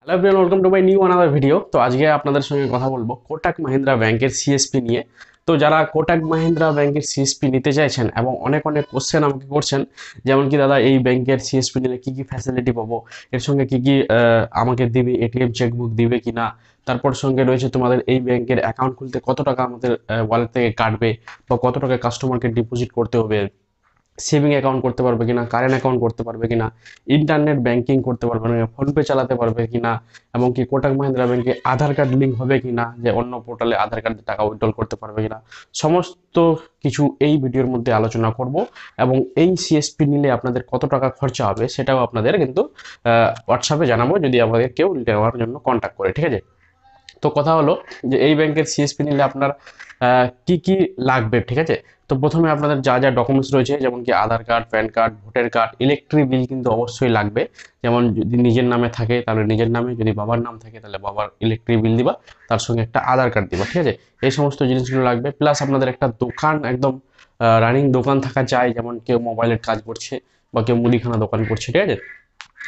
Hello everyone, welcome to my new another video. তো আজকে আপনাদের সঙ্গে কথা বলবো কোটাক মাহিন্দ্রা ব্যাংকের সিএসপি নিয়ে। তো যারা কোটাক মাহিন্দ্রা ব্যাংকের সিএসপি নিতে চাইছেন এবং অনেক অনেক কোশ্চেন আমাকে করছেন, যেমন কি দাদা এই ব্যাংকের সিএসপি নিলে কি কি ফ্যাসিলিটি পাবো, এর সঙ্গে কি কি আমাকে দিবে, এটিএম চেকবুক দিবে কিনা, তারপর সঙ্গে রয়েছে তোমাদের এই ব্যাংকের অ্যাকাউন্ট খুলতে কত টাকা আমাদের ওয়ালেট থেকে কাটবে, বা কত টাকা কাস্টমারকে ডিপোজিট করতে হবে, সেভিং অ্যাকাউন্ট করতে পারবে কিনা, কারেন্ট অ্যাকাউন্ট করতে পারবে কিনা, ইন্টারনেট ব্যাংকিং করতে পারবে না, ফোনপে চালাতে পারবে কিনা, এবং কি কোটাক মাহিন্দ্রা ব্যাংকে আধার কার্ড লিঙ্ক হবে কিনা, যে অন্য পোর্টালে আধার কার্ড টাকা উইথড্রল করতে পারবে কিনা, সমস্ত কিছু এই ভিডিওর মধ্যে আলোচনা করব। এবং এই সিএসপি নিলে আপনাদের কত টাকা খরচা হবে সেটাও আপনাদের কিন্তু হোয়াটসঅ্যাপে জানাবো, যদি আমাদের কেউ নেওয়ার জন্য কন্ট্যাক্ট করে, ঠিক আছে। তো কথা হলো যে এই ব্যাংকের সিএসপি নিলে আপনার কি কি লাগবে, ঠিক আছে। তো প্রথমে আপনাদের যা যা ডকুমেন্টস রয়েছে, যেমন কি Aadhaar card, PAN card, voter card, electric bill কিন্তু অবশ্যই লাগবে। যেমন যদি নিজের নামে থাকে তাহলে নিজের নামে, যদি বাবার নাম থাকে তাহলে বাবার ইলেকট্রিক বিল দিবা, তার সঙ্গে একটা আধার কার্ড দিবা, ঠিক আছে। এই সমস্ত জিনিসগুলো লাগবে। প্লাস আপনাদের একটা দোকান, একদম রানিং দোকান থাকা চাই, যেমন কেউ মোবাইলের কাজ করছে বা কেউ মুদিখানা দোকান করছে, ঠিক আছে।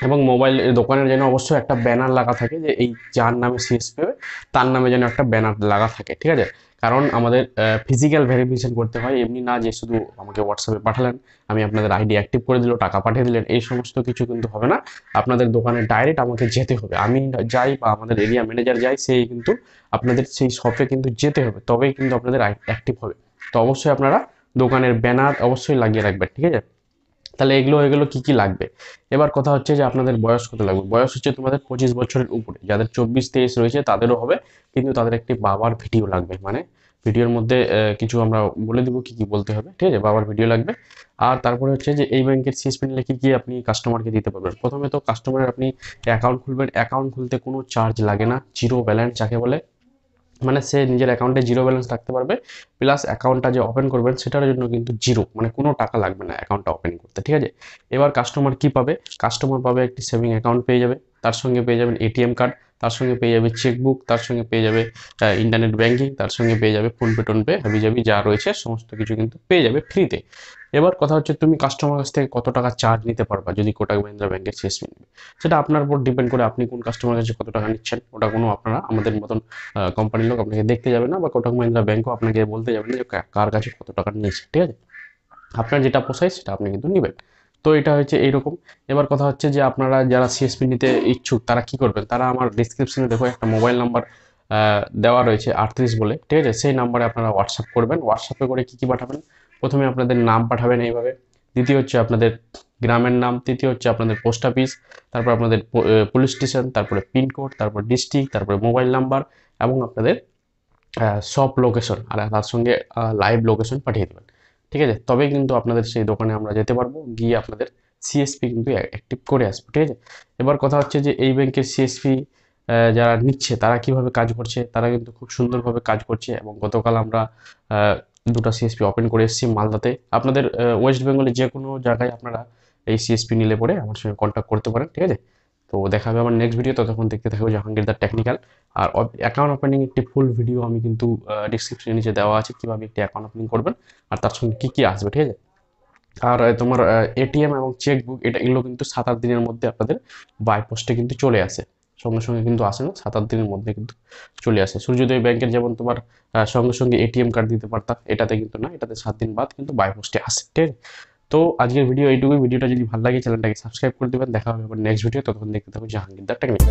এবং মোবাইল দোকানের যেন অবশ্যই একটা ব্যানার লাগা থাকে, যে এই যার নামে সিএসপি হবে তার নামে যেন একটা ব্যানার লাগা থাকে, ঠিক আছে। কারণ আমাদের ফিজিক্যাল ভেরিফিকেশন করতে হয়, এমনি না যে শুধু আমাকে হোয়াটসঅ্যাপে পাঠালেন, আমি আপনাদের আইডি অ্যাক্টিভ করে দিল, টাকা পাঠিয়ে দিলেন, এই সমস্ত কিছু কিন্তু হবে না। আপনাদের দোকানে ডাইরেক্ট আমাকে যেতে হবে, আমি যাই বা আমাদের এরিয়া ম্যানেজার যাই, সেই কিন্তু আপনাদের সেই শপে কিন্তু যেতে হবে, তবেই কিন্তু আপনাদের অ্যাক্টিভ হবে। তো অবশ্যই আপনারা দোকানের ব্যানার অবশ্যই লাগিয়ে রাখবেন, ঠিক আছে। তাহলে এগুলো কি কি লাগবে। এবার কথা হচ্ছে যে আপনাদের বয়স কত লাগবে। বয়স হচ্ছে তোমাদের 25 বছরের উপরে, যাদের 24-23 রয়েছে তাদেরও হবে, কিন্তু তাদের একটি বাবার ভিডিও লাগবে, মানে ভিডিওর মধ্যে কিছু আমরা বলে দিব কি কি বলতে হবে, ঠিক আছে। বাবার ভিডিও লাগবে। আর তারপরে হচ্ছে যে এই ব্যাংকের সিএসপি নিলে কি কি আপনি কাস্টমারকে দিতে পারবেন। প্রথমে তো কাস্টমারের আপনি অ্যাকাউন্ট খুলবেন, অ্যাকাউন্ট খুলতে কোনো চার্জ লাগে না, জিরো ব্যালেন্স যাকে বলে, মানে সে নিজের অ্যাকাউন্টে জিরো ব্যালেন্স রাখতে পারবে। প্লাস অ্যাকাউন্টটা যে ওপেন করবেন সেটার জন্য কিন্তু জিরো, মানে কোনো টাকা লাগবে না অ্যাকাউন্টটা ওপেন করতে, ঠিক আছে। এবার কাস্টমার কি পাবে, কাস্টমার পাবে একটি সেভিং অ্যাকাউন্ট পেয়ে যাবে, তার সঙ্গে পেয়ে যাবেন এটিএম কার্ড, তার সঙ্গে পেয়ে যাবে চেকবুক, তার সঙ্গে পেয়ে যাবে ইন্টারনেট ব্যাঙ্কিং, তার সঙ্গে পেয়ে যাবে ফোনপে টোনপে হাবিজাবি যা রয়েছে সমস্ত কিছু কিন্তু পেয়ে যাবে ফ্রিতে। এবার কথা হচ্ছে তুমি কাস্টমার কাছ থেকে কত টাকা চার্জ নিতে পারবা যদি কোটাক মাহিন্দ্রা ব্যাংকের সিএসপি নেবে, সেটা আপনার উপর ডিপেন্ড করে, আপনি কোন কাস্টমার কাছে কত টাকা নিচ্ছেন। ওটা কোনো আপনারা আমাদের মতন কোম্পানির লোক আপনাকে দেখতে যাবে না, বা কোটাক মাহিন্দ্রা ব্যাংকও আপনাকে বলতে যাবে না যে কার কাছে কত টাকা নিয়েছে, ঠিক আছে। আপনার যেটা পোষায় সেটা আপনি কিন্তু নেবেন। তো এটা হচ্ছে এইরকম। এবার কথা হচ্ছে যে আপনারা যারা সিএসপি নিতে ইচ্ছুক তারা কি করবেন, তারা আমার ডিসক্রিপশনে দেখো একটা মোবাইল নাম্বার দেওয়া রয়েছে 38 বলে, ঠিক আছে। সেই নাম্বারে আপনারা হোয়াটসঅ্যাপ করবেন। হোয়াটসঅ্যাপে করে কি কি পাঠাবেন, প্রথমে আপনাদের নাম পাঠাবেন এইভাবে, দ্বিতীয় হচ্ছে আপনাদের গ্রামের নাম, তৃতীয় হচ্ছে আপনাদের পোস্ট অফিস, তারপর আপনাদের পুলিশ স্টেশন, তারপরে পিনকোড, তারপর ডিস্ট্রিক্ট, তারপরে মোবাইল নাম্বার, এবং আপনাদের সব লোকেশন, আর তার সঙ্গে লাইভ লোকেশন পাঠিয়ে দেবেন, ঠিক আছে। তবেই কিন্তু আপনাদের সেই দোকানে আমরা যেতে পারবো, গিয়ে আপনাদের সিএসপি কিন্তু অ্যাক্টিভ করে আসবো, ঠিক আছে। এবার কথা হচ্ছে যে এই ব্যাংকের সিএসপি যারা নিচ্ছে তারা কিভাবে কাজ করছে, তারা কিন্তু খুব সুন্দরভাবে কাজ করছে। এবং গতকাল আমরা আহ, দুটো সিএসপি ওপেন করে এসেছি মালদাতে। আপনাদের ওয়েস্ট বেঙ্গলে যে কোনো জায়গায় আপনারা এই সিএসপি নিলে পরে আমার সঙ্গে কন্ট্যাক্ট করতে পারেন, ঠিক আছে। তো দেখা হবে আমার নেক্সট ভিডিও, ততক্ষণ দেখতে থাকবে জাহাঙ্গীর দা টেকনিক্যাল। আর অ্যাকাউন্ট ওপেনিং একটি ফুল ভিডিও আমি কিন্তু ডিসক্রিপশনের নিচে দেওয়া আছে, কিভাবে একটি অ্যাকাউন্ট ওপেনিং করবেন আর তার সঙ্গে কি কি আসবে, ঠিক আছে। আর তোমার এটিএম এবং চেকবুক এগুলো কিন্তু 7-8 দিনের মধ্যে আপনাদের বাই পোস্টে কিন্তু চলে আসে, সঙ্গে সঙ্গে কিন্তু আসে না, 7-8 দিনের মধ্যে কিন্তু চলে আসে। সূর্যোদয় ব্যাংকের যেমন তোমার সঙ্গে সঙ্গে এটিএম কার্ড দিতে পারতা, এটাতে কিন্তু না, এটাতে 7 দিন বাদ কিন্তু বাই পোস্টে আসে, ঠিক আছে। তো আজকের ভিডিও এইটুকুই। ভিডিওটা যদি ভালো লাগে চ্যানেলটাকে সাবস্ক্রাইব করে দেবেন। দেখা হবে আবার নেক্সট ভিডিও, ততক্ষণ দেখতে থাকুন জাহাঙ্গীর দা টেকনিক।